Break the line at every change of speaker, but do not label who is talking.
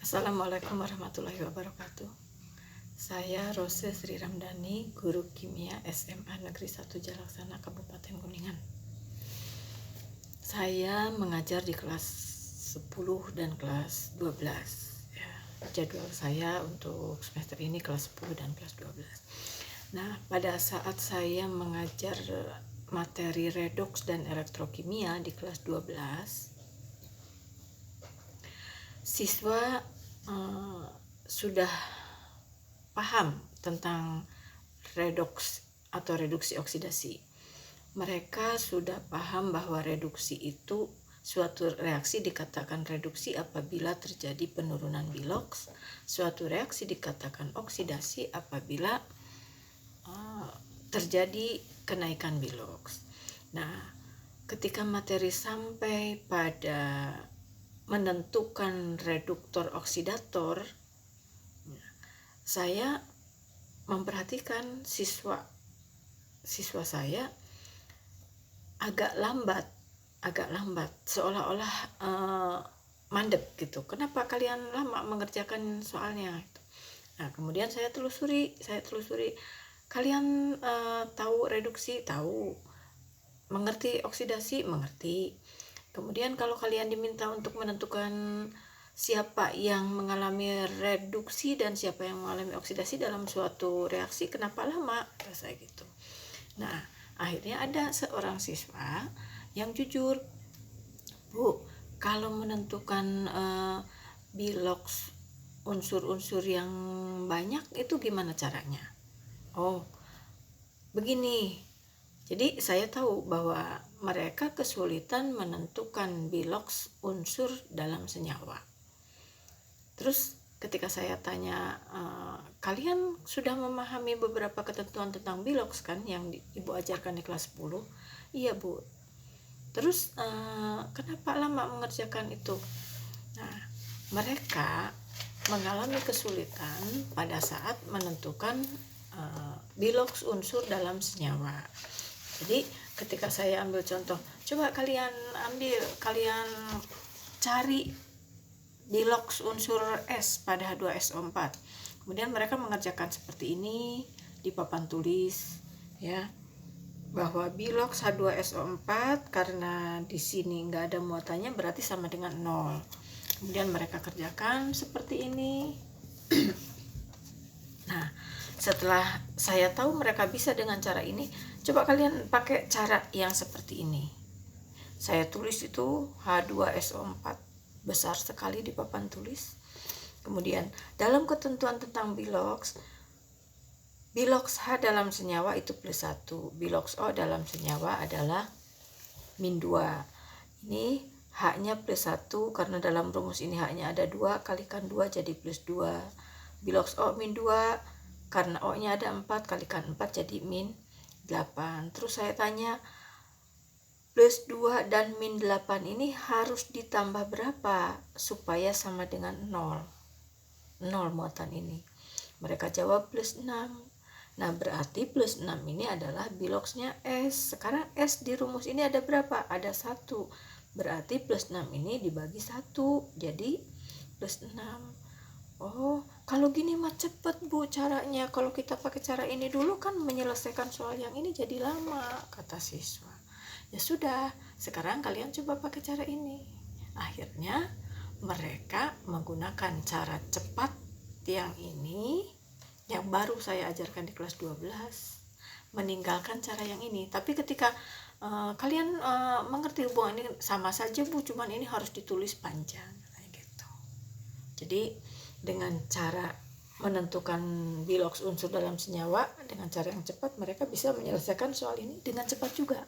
Assalamualaikum warahmatullahi wabarakatuh. Saya Rose Sri Ramdhani, guru kimia SMA Negeri 1 Jalaksana Kabupaten Kuningan. Saya mengajar di kelas 10 dan kelas 12. Jadwal saya untuk semester ini kelas 10 dan kelas 12. Nah, pada saat saya mengajar materi redoks dan elektrokimia di kelas 12, siswa sudah paham tentang redoks atau reduksi oksidasi. Mereka sudah paham bahwa reduksi itu suatu reaksi dikatakan reduksi apabila terjadi penurunan biloks, suatu reaksi dikatakan oksidasi apabila terjadi kenaikan biloks. Nah, ketika materi sampai pada menentukan reduktor oksidator, saya memperhatikan siswa saya agak lambat, seolah-olah mandek gitu. Kenapa kalian lama mengerjakan soalnya? Nah, kemudian saya telusuri. Kalian tahu reduksi? Tahu. Mengerti oksidasi? Mengerti. Kemudian kalau kalian diminta untuk menentukan siapa yang mengalami reduksi dan siapa yang mengalami oksidasi dalam suatu reaksi, kenapa lama? Saya gitu. Nah, akhirnya ada seorang siswa yang jujur, Bu, kalau menentukan biloks unsur-unsur yang banyak itu gimana caranya? Oh, begini. Jadi saya tahu bahwa mereka kesulitan menentukan biloks unsur dalam senyawa. Terus ketika saya tanya, kalian sudah memahami beberapa ketentuan tentang biloks kan yang Ibu ajarkan di kelas 10? Iya, Bu. Terus kenapa lama mengerjakan itu? Nah, mereka mengalami kesulitan pada saat menentukan biloks unsur dalam senyawa. Jadi ketika saya ambil contoh, coba kalian cari biloks unsur S pada H2SO4. Kemudian mereka mengerjakan seperti ini di papan tulis, ya, bahwa biloks H2SO4 karena di sini nggak ada muatannya berarti sama dengan 0. Kemudian mereka kerjakan seperti ini. Nah, setelah saya tahu mereka bisa dengan cara ini, coba kalian pakai cara yang seperti ini. Saya tulis itu H2SO4 besar sekali di papan tulis. Kemudian dalam ketentuan tentang biloks H dalam senyawa itu +1, biloks O dalam senyawa adalah -2. Ini H-nya +1 karena dalam rumus ini H-nya ada 2, kalikan 2 jadi +2. Biloks O -2 karena O-nya ada 4, kalikan 4 jadi -8. Terus saya tanya, +2 dan -8 ini harus ditambah berapa supaya sama dengan 0? 0 muatan ini. Mereka jawab +6. Nah, berarti +6 ini adalah biloksnya S. Sekarang S di rumus ini ada berapa? Ada 1. Berarti +6 ini dibagi 1. Jadi +6. Oh, kalau gini mah cepet, Bu, caranya. Kalau kita pakai cara ini dulu kan menyelesaikan soal yang ini jadi lama, kata siswa. Ya sudah, sekarang kalian coba pakai cara ini. Akhirnya mereka menggunakan cara cepat yang ini, yang baru saya ajarkan di kelas 12, meninggalkan cara yang ini. Tapi ketika kalian mengerti, Bu, ini sama saja, Bu, cuman ini harus ditulis panjang gitu. Jadi dengan cara menentukan biloks unsur dalam senyawa dengan cara yang cepat, mereka bisa menyelesaikan soal ini dengan cepat juga.